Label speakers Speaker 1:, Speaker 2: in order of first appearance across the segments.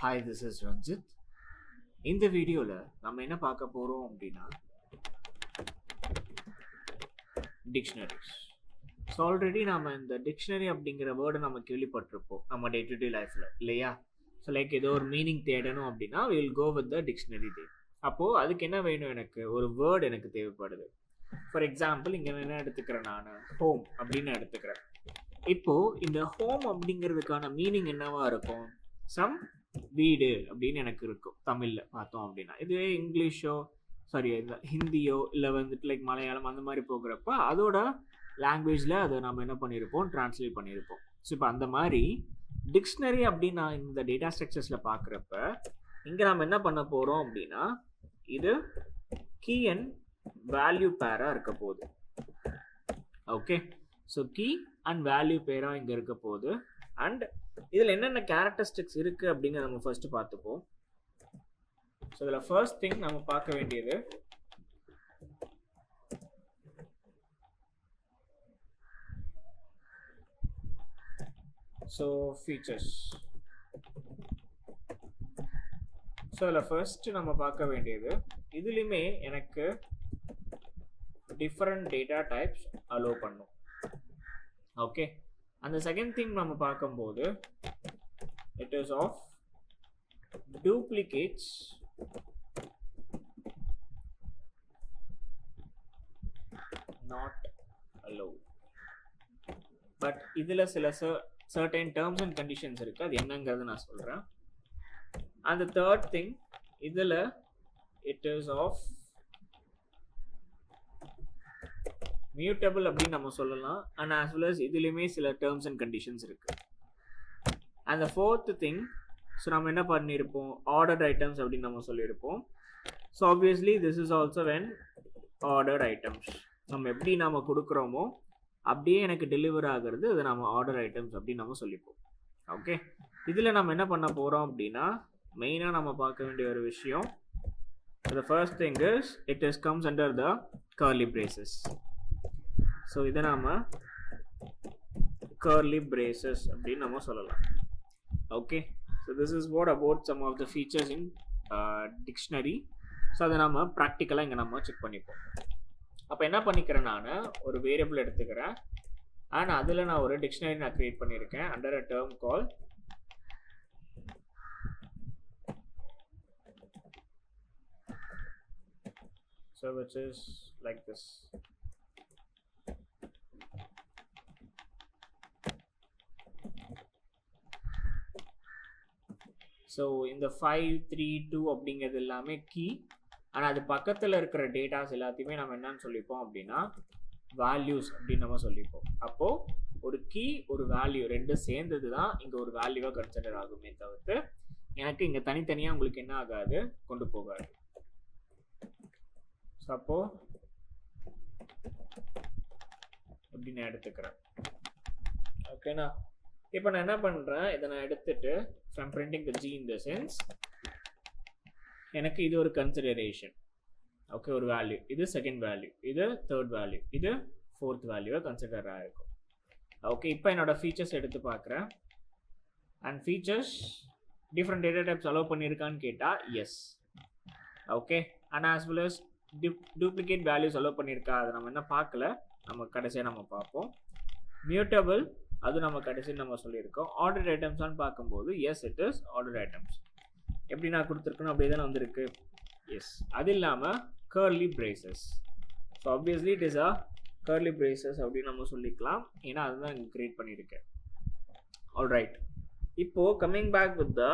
Speaker 1: Hi, this is Ranjit. இந்த வீடியோவில் நம்ம என்ன பார்க்க போகிறோம் அப்படின்னா டிக்ஷனரிஸ். ஸோ ஆல்ரெடி நம்ம இந்த டிக்ஷனரி அப்படிங்கிற வேர்டை நம்ம கேள்விப்பட்டிருப்போம் நம்ம டே டு டே லைஃப்பில் இல்லையா? ஸோ லைக் ஏதோ ஒரு மீனிங் தேடணும் அப்படின்னா will go with the dictionary there. அப்போது அதுக்கு என்ன வேணும்? எனக்கு ஒரு வேர்டு எனக்கு தேவைப்படுது. ஃபார் எக்ஸாம்பிள் இங்கே என்ன எடுத்துக்கிறேன், நான் ஹோம் அப்படின்னு எடுத்துக்கிறேன். இப்போது இந்த ஹோம் அப்படிங்கிறதுக்கான மீனிங் என்னவா இருக்கும்? சம் வீடு அப்படின்னு எனக்கு இருக்கும் தமிழில் பார்த்தோம் அப்படின்னா. இதுவே இங்கிலீஷோ இந்த ஹிந்தியோ இல்லை வந்துட்டு லைக் மலையாளம் அந்த மாதிரி போகிறப்ப அதோட லாங்குவேஜில் அதை நம்ம என்ன பண்ணியிருப்போம், ட்ரான்ஸ்லேட் பண்ணியிருப்போம். ஸோ இப்போ அந்த மாதிரி டிக்ஷனரி அப்படின்னு நான் இந்த டேட்டா ஸ்ட்ரக்சர்ஸில் பார்க்குறப்ப இங்கே நம்ம என்ன பண்ண போகிறோம் அப்படின்னா இது கீ அண்ட் வேல்யூ பேராக இருக்க போகுது. Okay, so key and value பேராக இங்கே இருக்க போகுது. அண்ட் இதில் என்னென்ன கேரக்டரிஸ்டிக்ஸ் இருக்குது அப்படிங்கிற நம்ம ஃபர்ஸ்ட் பார்த்துப்போம். ஸோ இதில் ஃபர்ஸ்ட் திங் நம்ம பார்க்க வேண்டியது ஃபீச்சர்ஸ். ஸோ இதில் ஃபர்ஸ்ட் நம்ம பார்க்க வேண்டியது இதுலேயுமே எனக்கு டிஃப்ரெண்ட் டேட்டா டைப்ஸ் அலோவ் பண்ணும். ஓகே, அந்த செகண்ட் திங் நம்ம பார்க்கும்போது it is of duplicates not allow. But இதில் சில சர்டைன் டேர்ம்ஸ் அண்ட் கண்டிஷன்ஸ் இருக்குது, அது என்னங்கிறது நான் சொல்கிறேன். அந்த தேர்ட் திங் இதில் இட் இஸ் ஆஃப் மியூட்டபிள் அப்படின்னு நம்ம சொல்லலாம். அண்ட் ஆஸ் வெல் அஸ் இதுலேயுமே சில டேர்ம்ஸ் அண்ட் கண்டிஷன்ஸ் இருக்குது. அந்த ஃபோர்த் திங், ஸோ நம்ம என்ன பண்ணியிருப்போம், ஆர்டர்ட் ஐட்டம்ஸ் அப்படின்னு நம்ம சொல்லியிருப்போம். So obviously this is also when ordered items. நம்ம எப்படி நம்ம கொடுக்குறோமோ அப்படியே எனக்கு டெலிவர் ஆகிறது, அதை நம்ம ஆர்டர் ஐட்டம்ஸ் அப்படின்னு நம்ம சொல்லிப்போம். ஓகே, இதில் நம்ம என்ன பண்ண போகிறோம் அப்படின்னா மெயினாக நம்ம பார்க்க வேண்டிய ஒரு விஷயம், the first thing is it comes under the curly braces. So இதை நாம் curly braces அப்படின்னு நம்ம சொல்லலாம். Okay, so this is what about some of the features in dictionary. So அதை நம்ம ப்ராக்டிக்கலாக இங்கே நம்ம செக் பண்ணிப்போம். அப்போ என்ன பண்ணிக்கிறேன், நான் ஒரு வேரியபிள் எடுத்துக்கிறேன் அண்ட் அதில் நான் ஒரு டிக்ஷனரி நான் க்ரியேட் பண்ணியிருக்கேன் under a term call which is like this. So இந்த 532 அப்படிங்கிறது எல்லாமே கீ. ஆனால் அது பக்கத்தில் இருக்கிற டேட்டாஸ் எல்லாத்தையுமே நம்ம என்னன்னு சொல்லிப்போம் அப்படின்னா வேல்யூஸ் அப்படின்னு நம்ம சொல்லிப்போம். அப்போது ஒரு கீ ஒரு வேல்யூ ரெண்டும் சேர்ந்தது தான் இங்கே ஒரு வேல்யூவாக கன்சிடர் ஆகுமே தவிர்த்து எனக்கு இங்கே தனித்தனியாக உங்களுக்கு என்ன ஆகாது, கொண்டு போகாது. அப்போ இப்படி நான் எடுத்துக்கிறேன். ஓகேண்ணா, இப்போ நான் என்ன பண்ணுறேன், இதை நான் எடுத்துட்டு from printing the G in the sense எனக்கு இது ஒரு கன்சிடரேஷன். ஓகே, ஒரு வேல்யூ, இது செகண்ட் வேல்யூ, இது தேர்ட் வேல்யூ, இது ஃபோர்த் வேல்யூவாக கன்சிடர் ஆகிருக்கும். ஓகே, இப்போ என்னோட ஃபீச்சர்ஸ் எடுத்து பார்க்குறேன். And features different data types allow பண்ணியிருக்கான்னு கேட்டால் yes. Okay, and as well as duplicate values allow பண்ணியிருக்கா, அதை நம்ம என்ன பார்க்கல, நம்ம கடைசியாக நம்ம பார்ப்போம். மியூட்டபிள் அது நம்ம கடைசியாக நம்ம சொல்லியிருக்கோம். ஆர்டர் ஐட்டம்ஸான்னு பார்க்கும்போது yes, it is order items. எப்படி நான் கொடுத்துருக்கணும் அப்படி தானே வந்திருக்கு. எஸ், அது இல்லாமல் curly braces. So obviously it is a curly braces அப்படின்னு நம்ம சொல்லிக்கலாம், ஏன்னா அதுதான் இங்கே க்ரியேட் பண்ணியிருக்கேன். ஆல்ரைட், இப்போது coming back with the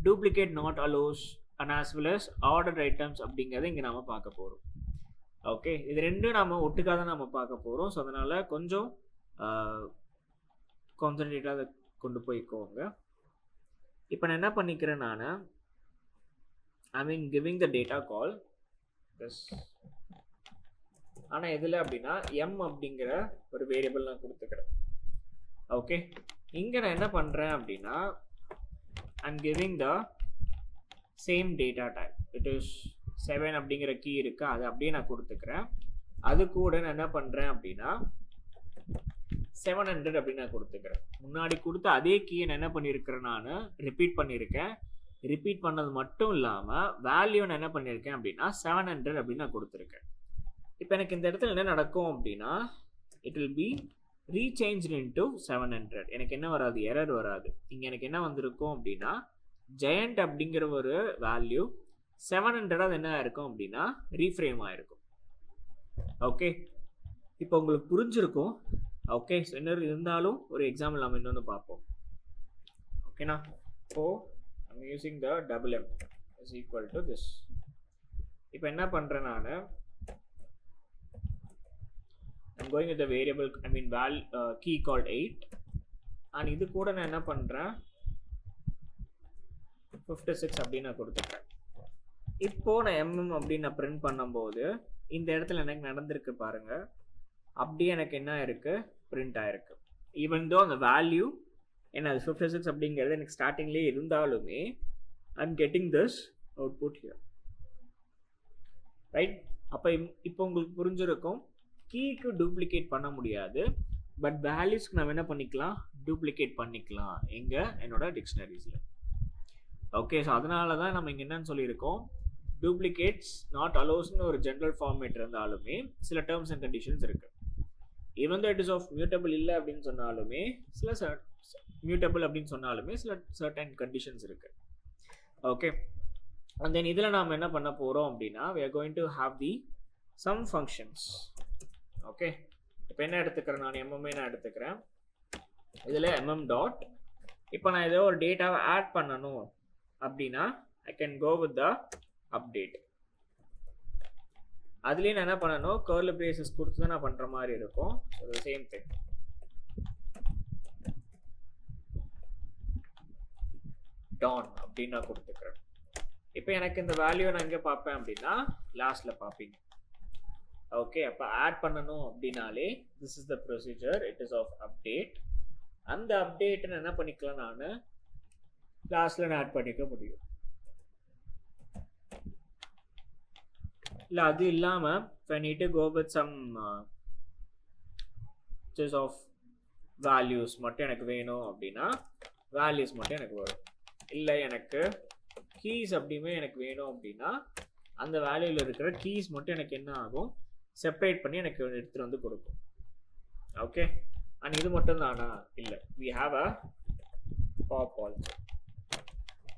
Speaker 1: duplicate not allows and as well as ordered items அப்படிங்கிறத இங்கே நாம் பார்க்க போகிறோம். ஓகே, இது ரெண்டும் நாம் ஒட்டுக்காக தான் நம்ம பார்க்க போகிறோம். ஸோ அதனால் கொஞ்சம் கான்சன்ட்ரேட்டாக அதை கொண்டு போய்க்கோங்க. இப்போ நான் என்ன பண்ணிக்கிறேன், I mean giving the data call this. ஆனால் எதில் அப்படின்னா எம் அப்படிங்கிற ஒரு வேரியபிள் நான் கொடுத்துக்கிறேன். ஓகே, இங்கே நான் என்ன பண்ணுறேன் அப்படின்னா I'm giving the same data type. It is 7 அப்படிங்கிற கீ இருக்குது, அது அப்படியே நான் கொடுத்துக்கிறேன். அது கூட நான் என்ன பண்ணுறேன் அப்படின்னா 700 அப்படின்னு நான் கொடுத்துக்கிறேன். முன்னாடி கொடுத்த அதே கீயை நான் என்ன பண்ணியிருக்கிறேன், நான் ரிப்பீட் பண்ணியிருக்கேன். ரிப்பீட் பண்ணது மட்டும் இல்லாமல் வேல்யூ நான் என்ன பண்ணியிருக்கேன் அப்படின்னா 700 அப்படின்னு நான் கொடுத்துருக்கேன். இப்போ எனக்கு இந்த இடத்துல என்ன நடக்கும் அப்படின்னா இட் வில் பி ரீசேஞ்ச்டு இன்டு 700. எனக்கு என்ன வராது, எரர் வராது. இங்கே எனக்கு என்ன வந்திருக்கும் அப்படின்னா ஜெயண்ட் அப்படிங்கிற ஒரு வேல்யூ 700 அது என்ன இருக்கும் அப்படின்னா ரீஃப்ரேம் ஆயிருக்கும். ஓகே, இப்போ உங்களுக்கு புரிஞ்சிருக்கும். ஓகே, ஸோ இன்னொரு இருந்தாலும் ஒரு எக்ஸாம்பிள் நம்ம இன்னொன்று பார்ப்போம். ஓகேண்ணா, இப்போ I'm using the double m is equal to this. இப்போ என்ன பண்ணுறேன் நான் I'm going with the variable key called 8 and இது கூட நான் என்ன பண்ணுறேன் 56 அப்படின்னு நான் கொடுத்துருக்கேன். இப்போ நான் mm அப்படின்னு நான் பிரிண்ட் பண்ணும்போது இந்த இடத்துல எனக்கு நடந்திருக்கு பாருங்க, அப்படியே எனக்கு என்ன இருக்கு பிரிண்ட் ஆயிருக்கு. ஈவன் தோ அந்த வேல்யூ ஏன்னா அது 56 அப்படிங்கிறது எனக்கு ஸ்டார்டிங்லேயே இருந்தாலுமே I'm getting this output here, right? அப்போ இப்போ உங்களுக்கு புரிஞ்சிருக்கும், கீக்கு டூப்ளிகேட் பண்ண முடியாது, பட் வேல்யூஸ்க்கு நம்ம என்ன பண்ணிக்கலாம், டூப்ளிகேட் பண்ணிக்கலாம் எங்கே என்னோட டிக்ஷனரிஸில். ஓகே, ஸோ அதனால தான் நம்ம இங்கே என்னன்னு சொல்லியிருக்கோம், டூப்ளிகேட்ஸ் நாட் அலோஸ்னு ஒரு ஜென்ரல் ஃபார்மேட் இருந்தாலுமே சில டேர்ம்ஸ் அண்ட் கண்டிஷன்ஸ் இருக்குது. Even though it is of mutable இல்லை அப்படின்னு சொன்னாலுமே சில மியூட்டபிள் அப்படின்னு சொன்னாலுமே சில சர்டன் கண்டிஷன்ஸ் இருக்கு. ஓகே, அண்ட் தென் இதில் நாம் என்ன பண்ண போகிறோம் அப்படின்னா we are going to have the sum functions. Okay, இப்போ என்ன எடுத்துக்கிறேன் நான் mm நான் எடுத்துக்கிறேன். இதில் mm டாட் இப்போ நான் ஏதோ ஒரு டேட்டாவை ஆட் பண்ணணும் அப்படின்னா I can go with the update. அதுலேயே நான் என்ன பண்ணணும், கர்லி பிரேசஸ் கொடுத்து தான் நான் பண்ணுற மாதிரி இருக்கும். So same thing. டான் அப்படின்னு நான் கொடுத்துக்கிறேன். இப்போ எனக்கு இந்த வேல்யூ நான் எங்கே பார்ப்பேன் அப்படின்னா லாஸ்ட்டில் பார்ப்பீங்க. ஓகே, அப்போ ஆட் பண்ணணும் அப்படின்னாலே this is the procedure, it is of update. அந்த அப்டேட்டை நான் என்ன பண்ணிக்கலாம், நான் லாஸ்ட்டில் நான் ஆட் பண்ணிக்க முடியும். இல்லை அது இல்லாமல் if I need to go with some just of values மட்டும் எனக்கு வேணும் அப்படின்னா வேல்யூஸ் மட்டும் எனக்கு வரும். இல்லை எனக்கு கீஸ் அப்படியுமே எனக்கு வேணும் அப்படின்னா அந்த வேல்யூவில் இருக்கிற கீஸ் மட்டும் எனக்கு என்ன ஆகும், செப்பரேட் பண்ணி எனக்கு எடுத்துகிட்டு வந்து கொடுக்கும். ஓகே, அண்ட் இது மட்டும் தானா, இல்லை, we have a pop also.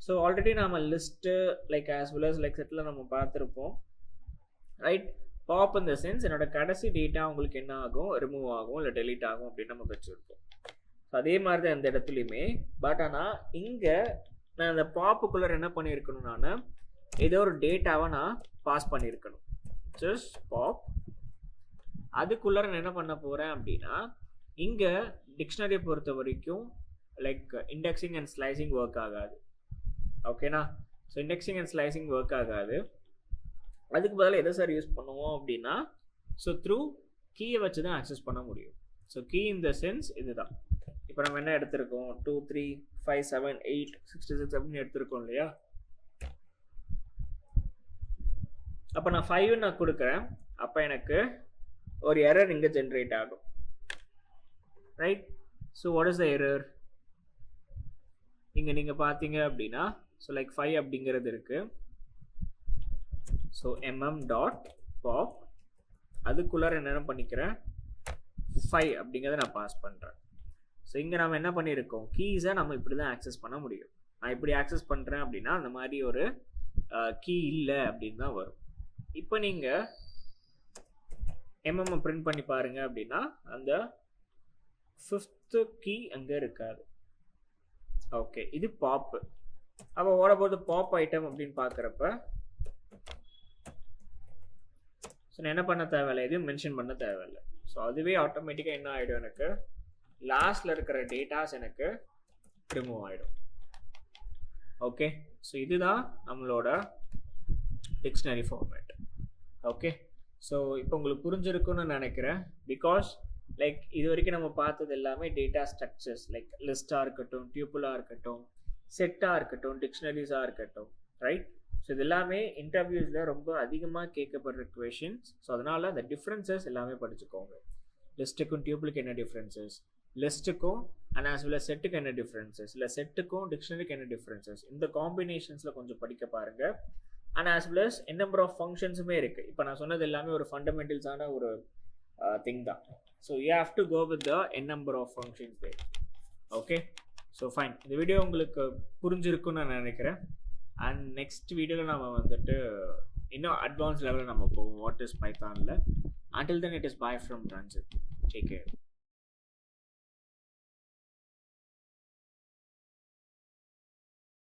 Speaker 1: So already நம்ம list like as well as like செட்டில் நம்ம பார்த்துருப்போம், ரைட்? பாப் இந்த சென்ஸ் என்னோட கடைசி டேட்டா உங்களுக்கு என்ன ஆகும், ரிமூவ் ஆகும் இல்லை டெலீட் ஆகும் அப்படின்னு நம்ம வச்சுருக்கோம். ஸோ அதே மாதிரி தான் இந்த இடத்துலையுமே. பட் ஆனால் இங்கே நான் அந்த பாப்புக்குள்ளே என்ன பண்ணியிருக்கணும், நான் ஏதோ ஒரு டேட்டாவை நான் பாஸ் பண்ணியிருக்கணும். ஜஸ்ட் பாப் அதுக்குள்ளே நான் என்ன பண்ண போகிறேன் அப்படின்னா இங்கே டிக்ஷனரியை பொறுத்த வரைக்கும் like indexing and slicing work ஆகாது. ஓகேண்ணா, so indexing and slicing work ஆகாது. அதுக்கு பதிலாக எதை சார் யூஸ் பண்ணுவோம் அப்படின்னா ஸோ த்ரூ கீயை வச்சு தான் ஆக்சஸ் பண்ண முடியும். So key in the sense இதுதான். இப்போ நம்ம என்ன எடுத்திருக்கோம், 2 3 5 7 8 66 அப்படின்னு எடுத்திருக்கோம் இல்லையா? அப்போ நான் 5 நான் கொடுக்குறேன், அப்போ எனக்கு ஒரு எரர் இங்கே ஜென்ரேட் ஆகும், right? So what is the error? இங்கே நீங்கள் பார்த்தீங்க அப்படின்னா ஸோ லைக் 5 அப்படிங்கிறது இருக்குது. ஸோ mm.pop அதுக்குள்ளார என்ன பண்ணிக்கிறேன் 5 அப்படிங்கிறத நான் பாஸ் பண்ணுறேன். ஸோ இங்கே நம்ம என்ன பண்ணியிருக்கோம், கீஸை நம்ம இப்படி தான் ஆக்சஸ் பண்ண முடியும். நான் இப்படி ஆக்சஸ் பண்ணுறேன் அப்படின்னா அந்த மாதிரி ஒரு கீ இல்லை அப்படின்னு தான் வரும். இப்போ நீங்கள் mm பிரிண்ட் பண்ணி பாருங்க அப்படின்னா அந்த 5th கீ அங்கே இருக்காது. ஓகே, இது பாப்பு. அப்போ ஓடபோது பாப் ஐட்டம் அப்படின்னு பார்க்குறப்ப ஸோ நான் என்ன பண்ண தேவையில்லை, எதுவும் மென்ஷன் பண்ண தேவையில்லை. ஸோ அதுவே ஆட்டோமேட்டிக்காக என்ன ஆகிடும், எனக்கு லாஸ்ட்டில் இருக்கிற டேட்டாஸ் எனக்கு ரிமூவ் ஆகிடும். ஓகே, ஸோ இதுதான் நம்மளோட டிக்ஷனரி ஃபார்மேட். ஓகே, ஸோ இப்போ உங்களுக்கு புரிஞ்சிருக்குன்னு நினைக்கிறேன். பிகாஸ் லைக் இது வரைக்கும் நம்ம பார்த்தது எல்லாமே டேட்டா ஸ்ட்ரக்சர்ஸ் லைக் லிஸ்ட்டாக இருக்கட்டும், டியூப்புளாக இருக்கட்டும், செட்டாக இருக்கட்டும், டிக்ஷனரிஸாக இருக்கட்டும், ரைட்? ஸோ இது எல்லாமே இன்டர்வியூஸில் ரொம்ப அதிகமாக கேட்கப்படுற கொஷின்ஸ். ஸோ அதனால் அந்த டிஃப்ரென்சஸ் எல்லாமே படிச்சுக்கோங்க. லிஸ்ட்டுக்கும் டியூப்புளுக்கு என்ன டிஃப்ரென்சஸ், லிஸ்ட்டுக்கும் அண்ட் ஆஸ் வெல் செட்டுக்கு என்ன டிஃப்ரென்சஸ், இல்லை செட்டுக்கும் டிக்ஷனரிக்கு என்ன டிஃப்ரென்சஸ், இந்த காம்பினேஷன்ஸில் கொஞ்சம் படிக்க பாருங்கள். And as well as n number of ஃபங்க்ஷன்ஸுமே இருக்குது. இப்போ நான் சொன்னது எல்லாமே ஒரு ஃபண்டமெண்டல்ஸான ஒரு திங் தான். So you have to go with the N number of functions there. Okay, so fine. இந்த வீடியோ உங்களுக்கு புரிஞ்சிருக்குன்னு நான் நினைக்கிறேன். அண்ட் நெக்ஸ்ட் வீடியோவில் நம்ம வந்துட்டு இன்னும் அட்வான்ஸ் லெவலில் நம்ம போவோம் வாட் இஸ் பைத்தானில். Until then, it is bye from Ranjit. Take care.